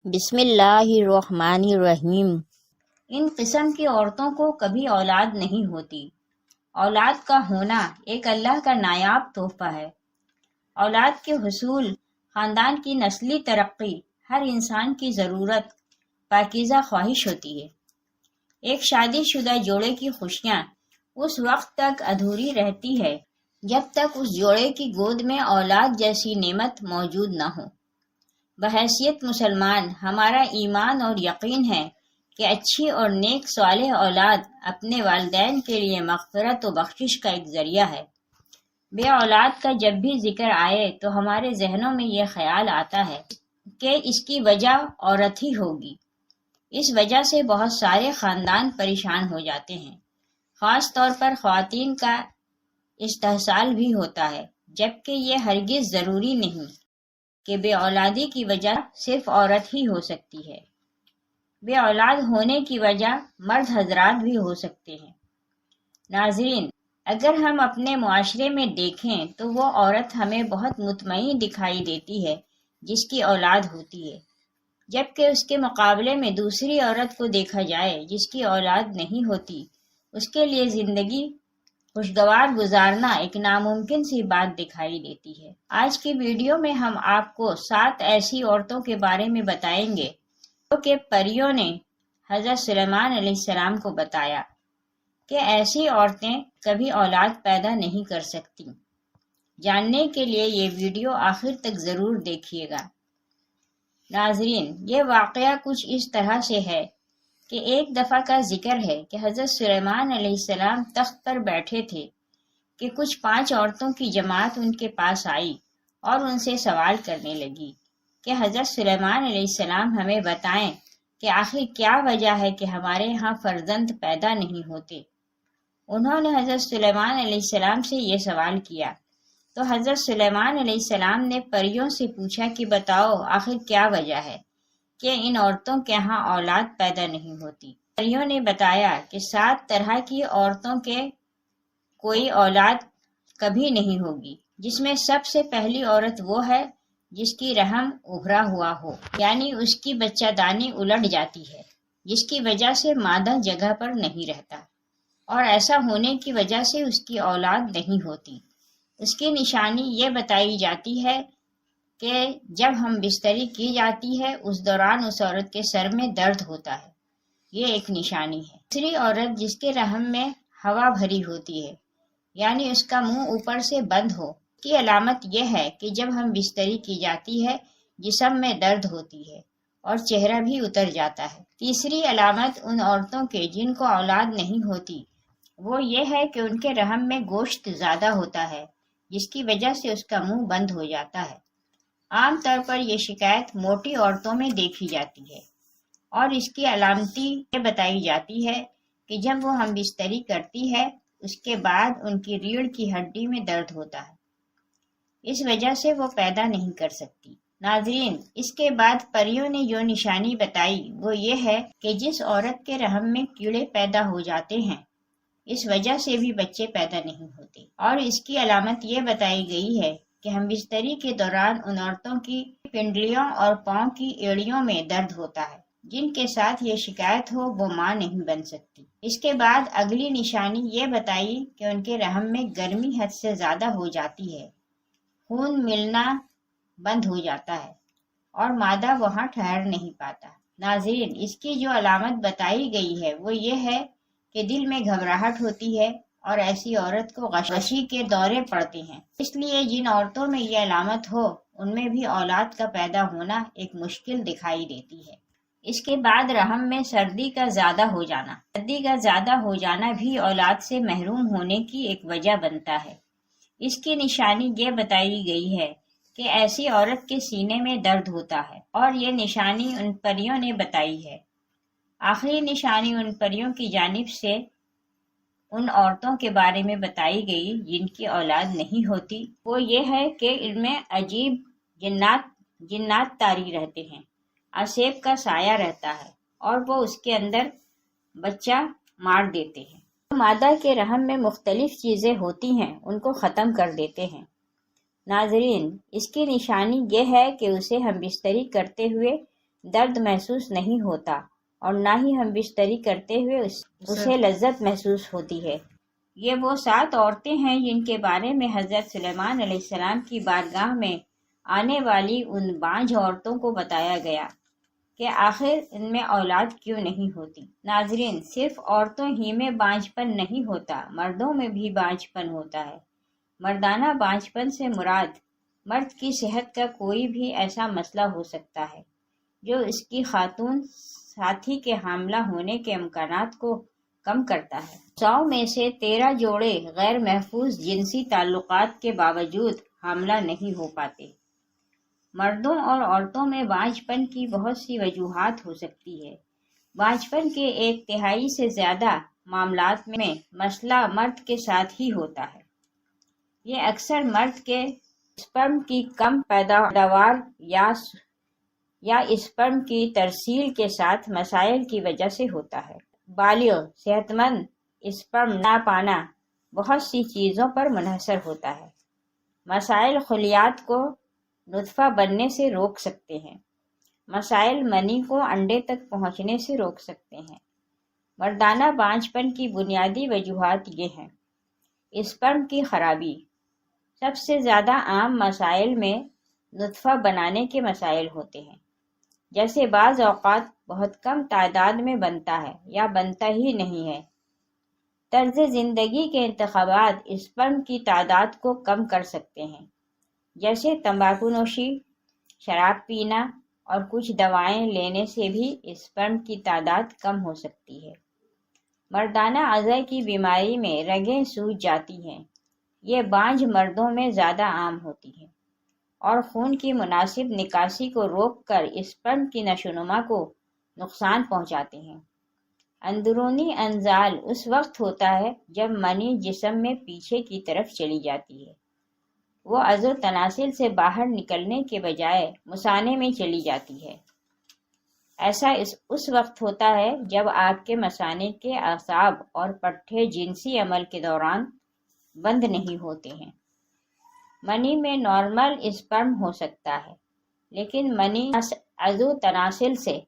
بسم اللہ الرحمن الرحیم۔ ان قسم کی عورتوں کو کبھی اولاد نہیں ہوتی۔ اولاد کا ہونا ایک اللہ کا نایاب تحفہ ہے۔ اولاد کے حصول، خاندان کی نسلی ترقی ہر انسان کی ضرورت، پاکیزہ خواہش ہوتی ہے۔ ایک شادی شدہ جوڑے کی خوشیاں اس وقت تک ادھوری رہتی ہے جب تک اس جوڑے کی گود میں اولاد جیسی نعمت موجود نہ ہو۔ بحیثیت مسلمان ہمارا ایمان اور یقین ہے کہ اچھی اور نیک صالح اولاد اپنے والدین کے لیے مغفرت و بخشش کا ایک ذریعہ ہے۔ بے اولاد کا جب بھی ذکر آئے تو ہمارے ذہنوں میں یہ خیال آتا ہے کہ اس کی وجہ عورت ہی ہوگی۔ اس وجہ سے بہت سارے خاندان پریشان ہو جاتے ہیں۔ خاص طور پر خواتین کا استحصال بھی ہوتا ہے، جبکہ یہ ہرگز ضروری نہیں کہ بے اولادی کی وجہ صرف عورت ہی ہو سکتی ہے۔ بے اولاد ہونے کی وجہ مرد حضرات بھی ہو سکتے ہیں۔ ناظرین، اگر ہم اپنے معاشرے میں دیکھیں تو وہ عورت ہمیں بہت مطمئن دکھائی دیتی ہے جس کی اولاد ہوتی ہے، جبکہ اس کے مقابلے میں دوسری عورت کو دیکھا جائے جس کی اولاد نہیں ہوتی، اس کے لیے زندگی خوشگوار گزارنا ایک ناممکن سی بات دکھائی دیتی ہے۔ آج کی ویڈیو میں ہم آپ کو 7 ایسی عورتوں کے بارے میں بتائیں گے جو کہ پریوں نے حضرت سلیمان علیہ السلام کو بتایا کہ ایسی عورتیں کبھی اولاد پیدا نہیں کر سکتی۔ جاننے کے لیے یہ ویڈیو آخر تک ضرور دیکھیے گا۔ ناظرین، یہ واقعہ کچھ اس طرح سے ہے کہ ایک دفعہ کا ذکر ہے کہ حضرت سلیمان علیہ السلام تخت پر بیٹھے تھے کہ کچھ 5 عورتوں کی جماعت ان کے پاس آئی اور ان سے سوال کرنے لگی کہ حضرت سلیمان علیہ السلام ہمیں بتائیں کہ آخر کیا وجہ ہے کہ ہمارے ہاں فرزند پیدا نہیں ہوتے۔ انہوں نے حضرت سلیمان علیہ السلام سے یہ سوال کیا تو حضرت سلیمان علیہ السلام نے پریوں سے پوچھا کہ بتاؤ آخر کیا وجہ ہے کہ ان عورتوں کے ہاں اولاد پیدا نہیں ہوتی۔ پریوں نے بتایا کہ 7 طرح کی عورتوں کے کوئی اولاد کبھی نہیں ہوگی، جس میں سب سے پہلی عورت وہ ہے جس کی رحم ابھرا ہوا ہو، یعنی اس کی بچہ دانی الٹ جاتی ہے، جس کی وجہ سے مادہ جگہ پر نہیں رہتا، اور ایسا ہونے کی وجہ سے اس کی اولاد نہیں ہوتی۔ اس کی نشانی یہ بتائی جاتی ہے کہ جب ہم بستری کی جاتی ہے اس دوران اس عورت کے سر میں درد ہوتا ہے، یہ ایک نشانی ہے۔ دوسری عورت جس کے رحم میں ہوا بھری ہوتی ہے، یعنی اس کا منہ اوپر سے بند ہو، کی علامت یہ ہے کہ جب ہم بستری کی جاتی ہے جسم میں درد ہوتی ہے اور چہرہ بھی اتر جاتا ہے۔ تیسری علامت ان عورتوں کے جن کو اولاد نہیں ہوتی وہ یہ ہے کہ ان کے رحم میں گوشت زیادہ ہوتا ہے، جس کی وجہ سے اس کا منہ بند ہو جاتا ہے۔ عام طور پر یہ شکایت موٹی عورتوں میں دیکھی جاتی ہے، اور اس کی علامتی یہ بتائی جاتی ہے کہ جب وہ ہم بستری کرتی ہے اس کے بعد ان کی ریڑھ کی ہڈی میں درد ہوتا ہے، اس وجہ سے وہ پیدا نہیں کر سکتی۔ ناظرین، اس کے بعد پریوں نے جو نشانی بتائی وہ یہ ہے کہ جس عورت کے رحم میں کیڑے پیدا ہو جاتے ہیں اس وجہ سے بھی بچے پیدا نہیں ہوتے، اور اس کی علامت یہ بتائی گئی ہے کہ ہم بستری کے دوران ان عورتوں کی پنڈلیوں اور پاؤں کی ایڑیوں میں درد ہوتا ہے، جن کے ساتھ یہ شکایت ہو وہ ماں نہیں بن سکتی۔ اس کے بعد اگلی نشانی یہ بتائی کہ ان کے رحم میں گرمی حد سے زیادہ ہو جاتی ہے، خون ملنا بند ہو جاتا ہے اور مادہ وہاں ٹھہر نہیں پاتا۔ ناظرین، اس کی جو علامت بتائی گئی ہے وہ یہ ہے کہ دل میں گھبراہٹ ہوتی ہے اور ایسی عورت کو غشی کے دورے پڑتے ہیں۔ اس لیے جن عورتوں میں یہ علامت ہو ان میں بھی اولاد کا پیدا ہونا ایک مشکل دکھائی دیتی ہے۔ اس کے بعد رحم میں سردی کا زیادہ ہو جانا۔ سردی کا زیادہ ہو جانا بھی اولاد سے محروم ہونے کی ایک وجہ بنتا ہے۔ اس کی نشانی یہ بتائی گئی ہے کہ ایسی عورت کے سینے میں درد ہوتا ہے، اور یہ نشانی ان پریوں نے بتائی ہے۔ آخری نشانی ان پریوں کی جانب سے ان عورتوں کے بارے میں بتائی گئی جن کی اولاد نہیں ہوتی، وہ یہ ہے کہ ان میں عجیب جنات طاری رہتے ہیں، آسیب کا سایہ رہتا ہے اور وہ اس کے اندر بچہ مار دیتے ہیں۔ مادہ کے رحم میں مختلف چیزیں ہوتی ہیں ان کو ختم کر دیتے ہیں۔ ناظرین، اس کی نشانی یہ ہے کہ اسے ہم بستری کرتے ہوئے درد محسوس نہیں ہوتا اور نہ ہی ہم بستری کرتے ہوئے اسے لذت محسوس ہوتی ہے۔ یہ وہ 7 عورتیں ہیں جن کے بارے میں حضرت سلیمان علیہ السلام کی بارگاہ میں آنے والی ان بانجھ عورتوں کو بتایا گیا کہ آخر ان میں اولاد کیوں نہیں ہوتی۔ ناظرین، صرف عورتوں ہی میں بانجھ پن نہیں ہوتا، مردوں میں بھی بانجھ پن ہوتا ہے۔ مردانہ بانجھ پن سے مراد مرد کی صحت کا کوئی بھی ایسا مسئلہ ہو سکتا ہے جو اس کی خاتون ساتھی کے حاملہ ہونے کے امکانات کو کم کرتا ہے۔ 100 میں سے 13 جوڑے غیر محفوظ جنسی تعلقات کے باوجود حاملہ نہیں ہو پاتے۔ مردوں اور عورتوں میں بانجھ پن کی بہت سی وجوہات ہو سکتی ہے۔ بانجھ پن کے 1/3 سے زیادہ معاملات میں مسئلہ مرد کے ساتھ ہی ہوتا ہے۔ یہ اکثر مرد کے اسپرم کی کم پیداوار یا اسپرم کی ترسیل کے ساتھ مسائل کی وجہ سے ہوتا ہے۔ بالغ صحت مند اسپرم نہ پانا بہت سی چیزوں پر منحصر ہوتا ہے۔ مسائل خلیات کو نطفہ بننے سے روک سکتے ہیں۔ مسائل منی کو انڈے تک پہنچنے سے روک سکتے ہیں۔ مردانہ بانجھ پن کی بنیادی وجوہات یہ ہیں۔ اسپرم کی خرابی۔ سب سے زیادہ عام مسائل میں نطفہ بنانے کے مسائل ہوتے ہیں، جیسے بعض اوقات بہت کم تعداد میں بنتا ہے یا بنتا ہی نہیں ہے۔ طرز زندگی کے انتخابات اسپرم کی تعداد کو کم کر سکتے ہیں، جیسے تمباکو نوشی، شراب پینا اور کچھ دوائیں لینے سے بھی اسپرم کی تعداد کم ہو سکتی ہے۔ مردانہ اعضاء کی بیماری میں رگیں سوج جاتی ہیں۔ یہ بانجھ مردوں میں زیادہ عام ہوتی ہے اور خون کی مناسب نکاسی کو روک کر اسپرم کی نشوونما کو نقصان پہنچاتے ہیں۔ اندرونی انزال اس وقت ہوتا ہے جب منی جسم میں پیچھے کی طرف چلی جاتی ہے۔ وہ عضو تناسل سے باہر نکلنے کے بجائے مثانے میں چلی جاتی ہے۔ ایسا اس وقت ہوتا ہے جب آپ کے مثانے کے اعصاب اور پٹھے جنسی عمل کے دوران بند نہیں ہوتے ہیں۔ منی میں نارمل اسپرم ہو سکتا ہے، لیکن منی عضو تناسل سے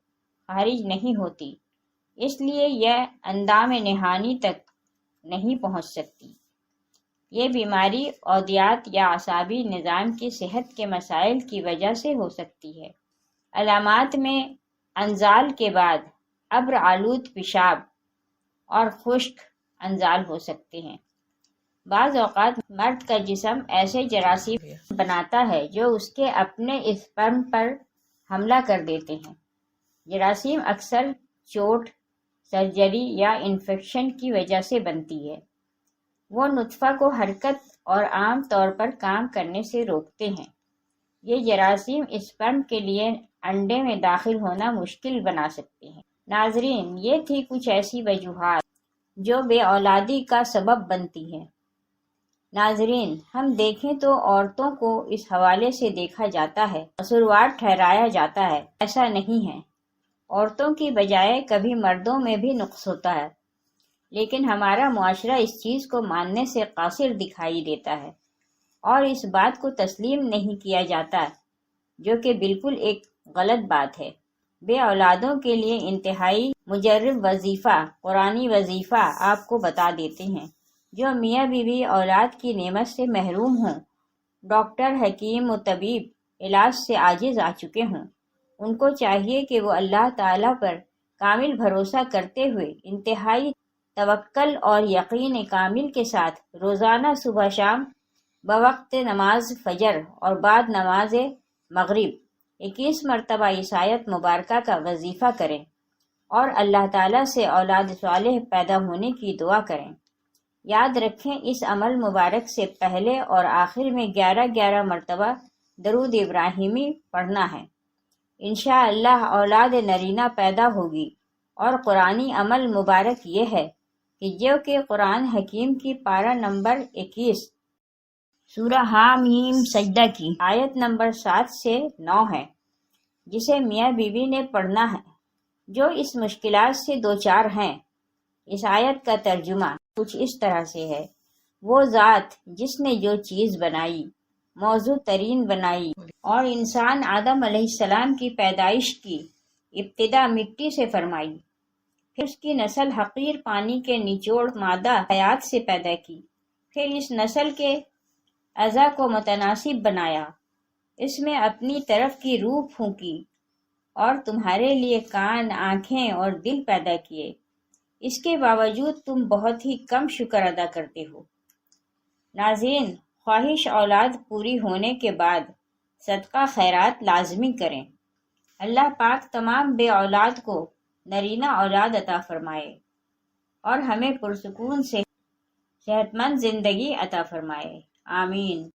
خارج نہیں ہوتی، اس لیے یہ اندام نہانی تک نہیں پہنچ سکتی۔ یہ بیماری عضویات یا اعصابی نظام کی صحت کے مسائل کی وجہ سے ہو سکتی ہے۔ علامات میں انزال کے بعد ابر آلود پیشاب اور خشک انزال ہو سکتے ہیں۔ بعض اوقات مرد کا جسم ایسے جراثیم بناتا ہے جو اس کے اپنے اسپرم پر حملہ کر دیتے ہیں۔ جراثیم اکثر چوٹ، سرجری یا انفیکشن کی وجہ سے بنتی ہے۔ وہ نطفہ کو حرکت اور عام طور پر کام کرنے سے روکتے ہیں۔ یہ جراثیم اسپرم کے لیے انڈے میں داخل ہونا مشکل بنا سکتے ہیں۔ ناظرین، یہ تھی کچھ ایسی وجوہات جو بے اولادی کا سبب بنتی ہیں۔ ناظرین، ہم دیکھیں تو عورتوں کو اس حوالے سے دیکھا جاتا ہے، قصوروار ٹھہرایا جاتا ہے۔ ایسا نہیں ہے۔ عورتوں کی بجائے کبھی مردوں میں بھی نقص ہوتا ہے، لیکن ہمارا معاشرہ اس چیز کو ماننے سے قاصر دکھائی دیتا ہے اور اس بات کو تسلیم نہیں کیا جاتا، جو کہ بالکل ایک غلط بات ہے۔ بے اولادوں کے لیے انتہائی مجرب وظیفہ، قرآنی وظیفہ آپ کو بتا دیتے ہیں۔ جو میاں بیوی اولاد کی نعمت سے محروم ہوں، ڈاکٹر، حکیم و طبیب علاج سے عاجز آ چکے ہوں، ان کو چاہیے کہ وہ اللہ تعالیٰ پر کامل بھروسہ کرتے ہوئے انتہائی توکل اور یقین کامل کے ساتھ روزانہ صبح شام بوقت نماز فجر اور بعد نماز مغرب 21 مرتبہ اس آیت مبارکہ کا وظیفہ کریں اور اللہ تعالیٰ سے اولاد صالح پیدا ہونے کی دعا کریں۔ یاد رکھیں، اس عمل مبارک سے پہلے اور آخر میں 11 مرتبہ درود ابراہیمی پڑھنا ہے۔ انشاءاللہ اولاد نرینہ پیدا ہوگی۔ اور قرآنی عمل مبارک یہ ہے کہ جو کہ قرآن حکیم کی پارہ نمبر 21 سورہ حامیم سجدہ کی آیت نمبر 7 سے 9 ہے، جسے میاں بیوی نے پڑھنا ہے جو اس مشکلات سے دوچار ہیں۔ اس آیت کا ترجمہ کچھ اس طرح سے ہے: وہ ذات جس نے جو چیز بنائی، موزوں ترین بنائی اور انسان آدم علیہ السلام کی پیدائش کی ابتدا مٹی سے فرمائی، پھر اس کی نسل حقیر پانی کے نچوڑ مادہ حیات سے پیدا کی، پھر اس نسل کے اعضاء کو متناسب بنایا، اس میں اپنی طرف کی روح پھونکی اور تمہارے لیے کان، آنکھیں اور دل پیدا کیے، اس کے باوجود تم بہت ہی کم شکر ادا کرتے ہو۔ ناظرین، خواہش اولاد پوری ہونے کے بعد صدقہ خیرات لازمی کریں۔ اللہ پاک تمام بے اولاد کو نرینہ اولاد عطا فرمائے اور ہمیں پرسکون سے صحت مند زندگی عطا فرمائے، آمین۔